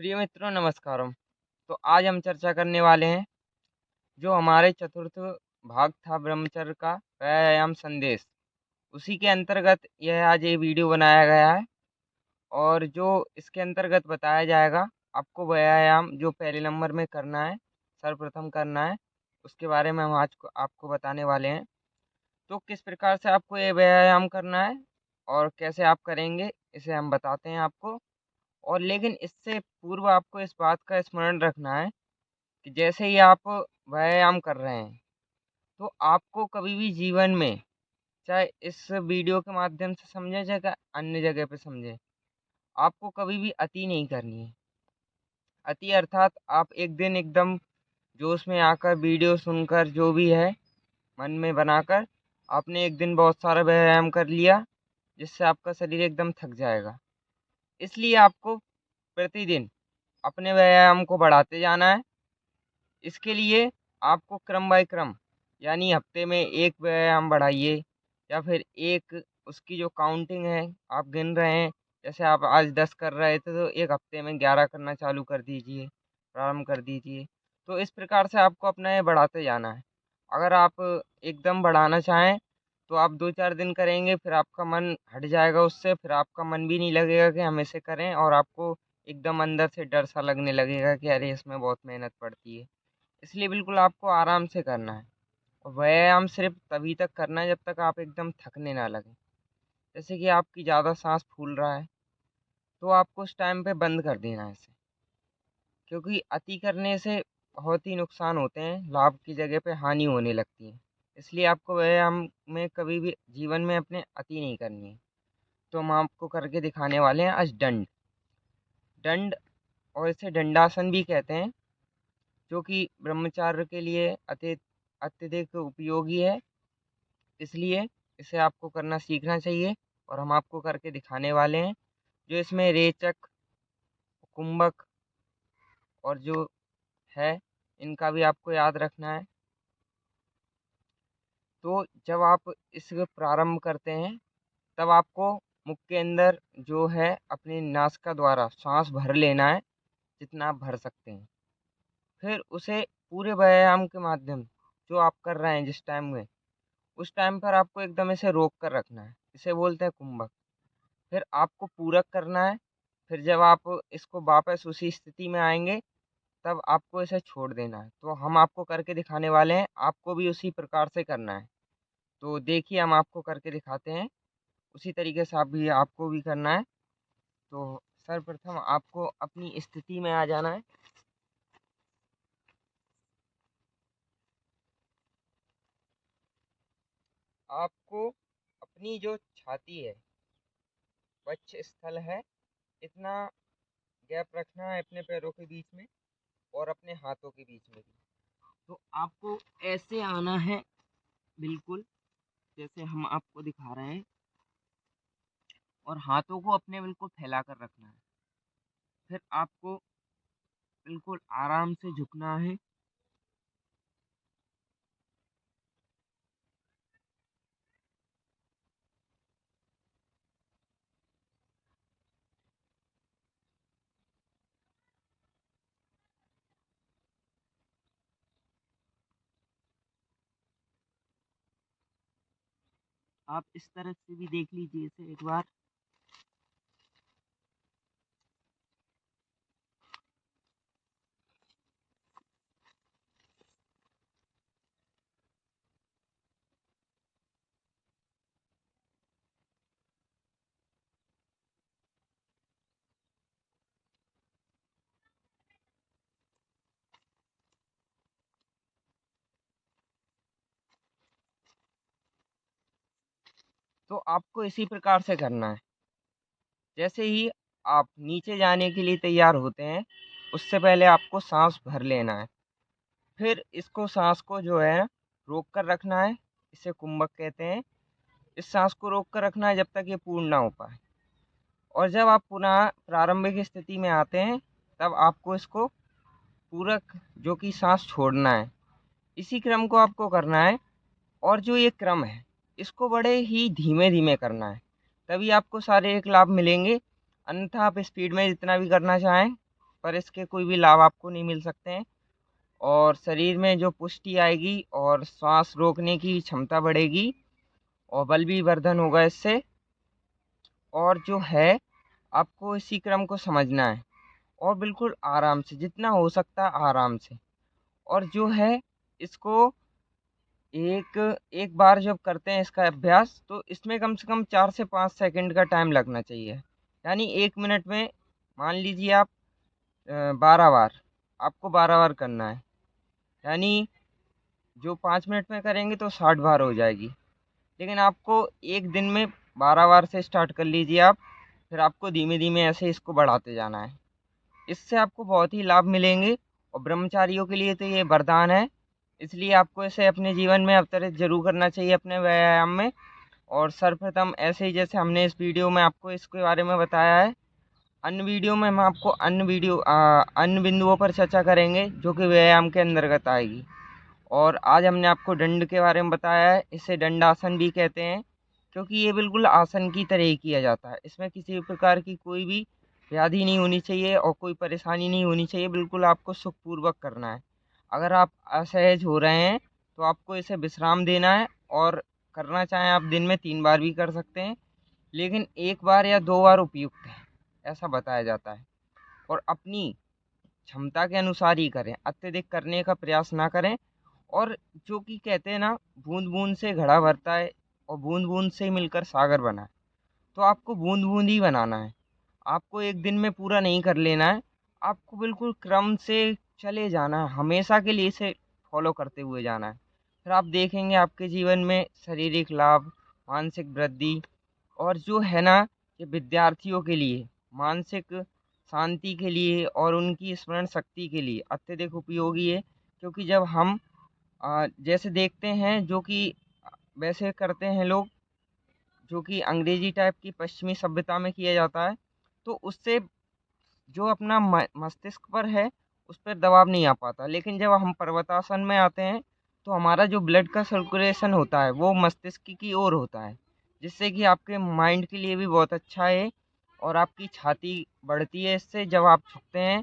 प्रिय मित्रों नमस्कारम। तो आज हम चर्चा करने वाले हैं जो हमारे चतुर्थ भाग था ब्रह्मचर्य का व्यायाम संदेश। उसी के अंतर्गत यह आज ये वीडियो बनाया गया है और जो इसके अंतर्गत बताया जाएगा आपको व्यायाम जो पहले नंबर में करना है, सर्वप्रथम करना है, उसके बारे में हम आज को आपको बताने वाले हैं। तो किस प्रकार से आपको ये व्यायाम करना है और कैसे आप करेंगे इसे हम बताते हैं आपको। और लेकिन इससे पूर्व आपको इस बात का स्मरण रखना है कि जैसे ही आप व्यायाम कर रहे हैं तो आपको कभी भी जीवन में, चाहे इस वीडियो के माध्यम से समझें चाहे अन्य जगह पे समझें, आपको कभी भी अति नहीं करनी है। अति अर्थात आप एक दिन एकदम जोश में आकर वीडियो सुनकर जो भी है मन में बनाकर आपने एक दिन बहुत सारा व्यायाम कर लिया जिससे आपका शरीर एकदम थक जाएगा। इसलिए आपको प्रतिदिन अपने व्यायाम को बढ़ाते जाना है। इसके लिए आपको क्रम बाय क्रम यानी हफ्ते में एक व्यायाम बढ़ाइए या फिर एक उसकी जो काउंटिंग है आप गिन रहे हैं, जैसे आप आज 10 कर रहे थे तो एक हफ्ते में 11 करना चालू कर दीजिए, प्रारंभ कर दीजिए। तो इस प्रकार से आपको अपना ये बढ़ाते जाना है। अगर आप एकदम बढ़ाना चाहें तो आप 2-4 दिन करेंगे, फिर आपका मन हट जाएगा उससे, फिर आपका मन भी नहीं लगेगा कि हम इसे करें और आपको एकदम अंदर से डर सा लगने लगेगा कि अरे इसमें बहुत मेहनत पड़ती है। इसलिए बिल्कुल आपको आराम से करना है और व्यायाम सिर्फ तभी तक करना है जब तक आप एकदम थकने ना लगें। जैसे कि आपकी ज़्यादा सांस फूल रहा है तो आपको उस टाइम पे बंद कर देना है इसे, क्योंकि अति करने से बहुत ही नुकसान होते हैं, लाभ की जगह पे हानि होने लगती है। इसलिए आपको व्यायाम में कभी भी जीवन में अपने अति नहीं करनी है। तो हम आपको करके दिखाने वाले हैं आज दंड। दंड और इसे दंडासन भी कहते हैं, जो कि ब्रह्मचार्य के लिए अत्यधिक उपयोगी है। इसलिए इसे आपको करना सीखना चाहिए और हम आपको करके दिखाने वाले हैं। जो इसमें रेचक, कुंभक और जो है इनका भी आपको याद रखना है। तो जब आप इसको प्रारंभ करते हैं तब आपको मुख के अंदर जो है अपनी नासिका द्वारा सांस भर लेना है जितना आप भर सकते हैं। फिर उसे पूरे व्यायाम के माध्यम जो आप कर रहे हैं जिस टाइम में, उस टाइम पर आपको एकदम इसे रोक कर रखना है। इसे बोलते हैं कुंभक। फिर आपको पूरक करना है। फिर जब आप इसको वापस उसी स्थिति में आएँगे, तब आपको इसे छोड़ देना है। तो हम आपको करके दिखाने वाले हैं, आपको भी उसी प्रकार से करना है। तो देखिए हम आपको करके दिखाते हैं, उसी तरीके से आपको भी करना है। तो सर्वप्रथम आपको अपनी स्थिति में आ जाना है। आपको अपनी जो छाती है, वक्ष स्थल है, इतना गैप रखना है अपने पैरों के बीच में और अपने हाथों के बीच में भी। तो आपको ऐसे आना है बिल्कुल जैसे हम आपको दिखा रहे हैं, और हाथों को अपने बिल्कुल फैला कर रखना है। फिर आपको बिल्कुल आराम से झुकना है। आप इस तरह से भी देख लीजिए इसे एक बार। तो आपको इसी प्रकार से करना है। जैसे ही आप नीचे जाने के लिए तैयार होते हैं, उससे पहले आपको सांस भर लेना है। फिर इसको सांस को जो है रोक कर रखना है। इसे कुंभक कहते हैं। इस सांस को रोक कर रखना है जब तक ये पूर्ण ना हो पाए। और जब आप पुनः प्रारंभिक स्थिति में आते हैं तब आपको इसको पूरक जो कि सांस छोड़ना है। इसी क्रम को आपको करना है। और जो ये क्रम है इसको बड़े ही धीमे धीमे करना है, तभी आपको शारीरिक लाभ मिलेंगे। अन्यथा आप स्पीड में जितना भी करना चाहें पर इसके कोई भी लाभ आपको नहीं मिल सकते हैं। और शरीर में जो पुष्टि आएगी और श्वास रोकने की क्षमता बढ़ेगी और बल भी वर्धन होगा इससे। और जो है आपको इसी क्रम को समझना है और बिल्कुल आराम से, जितना हो सकता है आराम से। और जो है इसको एक एक बार जब करते हैं इसका अभ्यास, तो इसमें कम से कम 4 से 5 सेकंड का टाइम लगना चाहिए। यानी 1 मिनट में मान लीजिए आप 12 बार, आपको 12 बार करना है। यानी जो 5 मिनट में करेंगे तो 60 बार हो जाएगी। लेकिन आपको एक दिन में 12 बार से स्टार्ट कर लीजिए आप, फिर आपको धीमे धीमे ऐसे इसको बढ़ाते जाना है। इससे आपको बहुत ही लाभ मिलेंगे और ब्रह्मचारियों के लिए तो ये वरदान है। इसलिए आपको इसे अपने जीवन में अवतरित जरूर करना चाहिए अपने व्यायाम में। और सर्वप्रथम ऐसे ही जैसे हमने इस वीडियो में आपको इसके बारे में बताया है, अन्य वीडियो में हम आपको अन्य बिंदुओं पर चर्चा करेंगे जो कि व्यायाम के अंतर्गत आएगी। और आज हमने आपको दंड के बारे में बताया है। इसे दंडासन भी कहते हैं क्योंकि ये बिल्कुल आसन की तरह ही किया जाता है। इसमें किसी भी प्रकार की कोई भी व्याधि नहीं होनी चाहिए और कोई परेशानी नहीं होनी चाहिए। बिल्कुल आपको सुखपूर्वक करना है। अगर आप असहज हो रहे हैं तो आपको इसे विश्राम देना है और करना चाहें आप दिन में 3 बार भी कर सकते हैं, लेकिन 1 बार या 2 बार उपयुक्त है, ऐसा बताया जाता है। और अपनी क्षमता के अनुसार ही करें, अत्यधिक करने का प्रयास ना करें। और जो कि कहते हैं ना, बूंद बूंद से घड़ा भरता है और बूंद बूंद से ही मिलकर सागर बना है। तो आपको बूंद बूंद ही बनाना है। आपको एक दिन में पूरा नहीं कर लेना है। आपको बिल्कुल क्रम से चले जाना है, हमेशा के लिए इसे फॉलो करते हुए जाना है। फिर आप देखेंगे आपके जीवन में शारीरिक लाभ, मानसिक वृद्धि। और जो है ना, ये विद्यार्थियों के लिए मानसिक शांति के लिए और उनकी स्मरण शक्ति के लिए अत्यधिक उपयोगी है। क्योंकि जब हम जैसे देखते हैं जो कि वैसे करते हैं लोग, जो कि अंग्रेजी टाइप की पश्चिमी सभ्यता में किया जाता है, तो उससे जो अपना मस्तिष्क पर है उस पर दबाव नहीं आ पाता। लेकिन जब हम पर्वतासन में आते हैं तो हमारा जो ब्लड का सर्कुलेशन होता है वो मस्तिष्क की ओर होता है, जिससे कि आपके माइंड के लिए भी बहुत अच्छा है। और आपकी छाती बढ़ती है इससे जब आप झुकते हैं।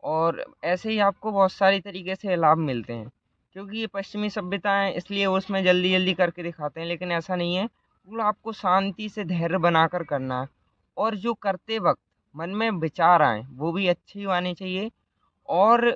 और ऐसे ही आपको बहुत सारी तरीके से लाभ मिलते हैं। क्योंकि ये पश्चिमी सभ्यता है इसलिए वो उसमें जल्दी जल्दी करके दिखाते हैं, लेकिन ऐसा नहीं है। मतलब आपको शांति से धैर्य बनाकर करना है। और जो करते वक्त मन में विचार आए वो भी अच्छे ही आने चाहिए। और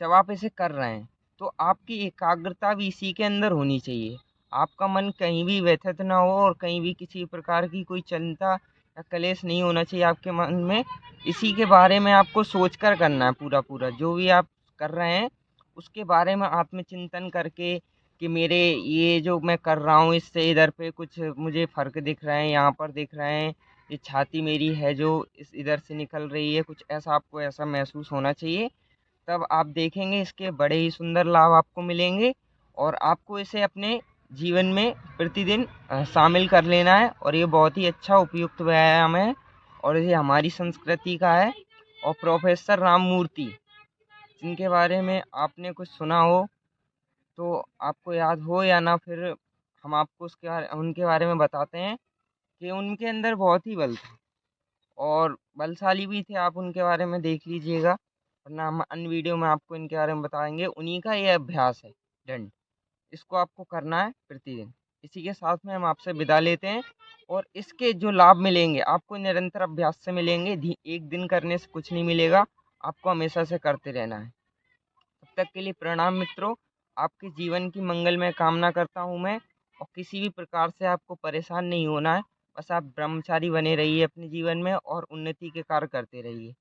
जब आप इसे कर रहे हैं तो आपकी एकाग्रता भी इसी के अंदर होनी चाहिए। आपका मन कहीं भी व्यथित ना हो और कहीं भी किसी प्रकार की कोई चिंता या कलेश नहीं होना चाहिए आपके मन में। इसी के बारे में आपको सोच कर करना है। पूरा पूरा जो भी आप कर रहे हैं उसके बारे में आत्मचिंतन करके कि मेरे ये जो मैं कर रहा हूँ इससे इधर पे कुछ मुझे फ़र्क दिख रहे हैं, यहाँ पर दिख रहे हैं, ये छाती मेरी है जो इस इधर से निकल रही है, कुछ ऐसा आपको ऐसा महसूस होना चाहिए। तब आप देखेंगे इसके बड़े ही सुंदर लाभ आपको मिलेंगे। और आपको इसे अपने जीवन में प्रतिदिन शामिल कर लेना है। और ये बहुत ही अच्छा उपयुक्त व्यायाम है और ये हमारी संस्कृति का है। और प्रोफेसर राममूर्ति, जिनके बारे में आपने कुछ सुना हो तो आपको याद हो या ना, फिर हम आपको उनके बारे में बताते हैं कि उनके अंदर बहुत ही बल था और बलशाली भी थे। आप उनके बारे में देख लीजिएगा, वरना हम अन्य वीडियो में आपको इनके बारे में बताएंगे। उन्हीं का ये अभ्यास है दंड, इसको आपको करना है प्रतिदिन। इसी के साथ में हम आपसे विदा लेते हैं। और इसके जो लाभ मिलेंगे आपको निरंतर अभ्यास से मिलेंगे, एक दिन करने से कुछ नहीं मिलेगा, आपको हमेशा से करते रहना है। तब तक के लिए प्रणाम मित्रों। आपके जीवन की मंगलमय कामना करता हूँ मैं। और किसी भी प्रकार से आपको परेशान नहीं होना है। बस आप ब्रह्मचारी बने रहिए अपने जीवन में और उन्नति के कार्य करते रहिए।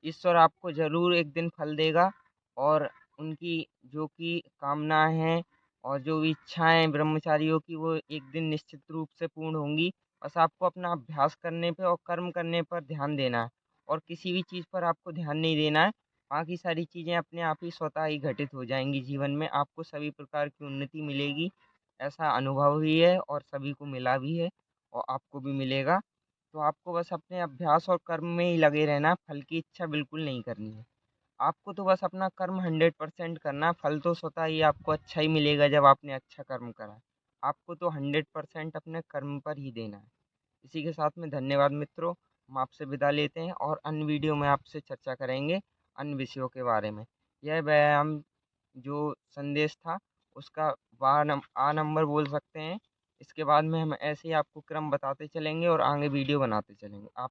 ईश्वर आपको ज़रूर एक दिन फल देगा। और उनकी जो कि कामनाएं हैं और जो भी इच्छाएं हैं ब्रह्मचारियों की, वो एक दिन निश्चित रूप से पूर्ण होंगी। बस आपको अपना अभ्यास करने पे और कर्म करने पर ध्यान देना है और किसी भी चीज़ पर आपको ध्यान नहीं देना है। बाकी सारी चीज़ें अपने आप ही स्वतः ही घटित हो जाएंगी। जीवन में आपको सभी प्रकार की उन्नति मिलेगी, ऐसा अनुभव भी है और सभी को मिला भी है और आपको भी मिलेगा। तो आपको बस अपने अभ्यास और कर्म में ही लगे रहना है, फल की इच्छा बिल्कुल नहीं करनी है। आपको तो बस अपना कर्म 100% करना है, फल तो स्वतः ही आपको अच्छा ही मिलेगा जब आपने अच्छा कर्म करा है। आपको तो 100% अपने कर्म पर ही देना है। इसी के साथ में धन्यवाद मित्रों। हम आपसे विदा लेते हैं और अन्य वीडियो में आपसे चर्चा करेंगे अन्य विषयों के बारे में। यह व्यायाम जो संदेश था उसका आ नंबर बोल सकते हैं। इसके बाद में हम ऐसे ही आपको क्रम बताते चलेंगे और आगे वीडियो बनाते चलेंगे। आप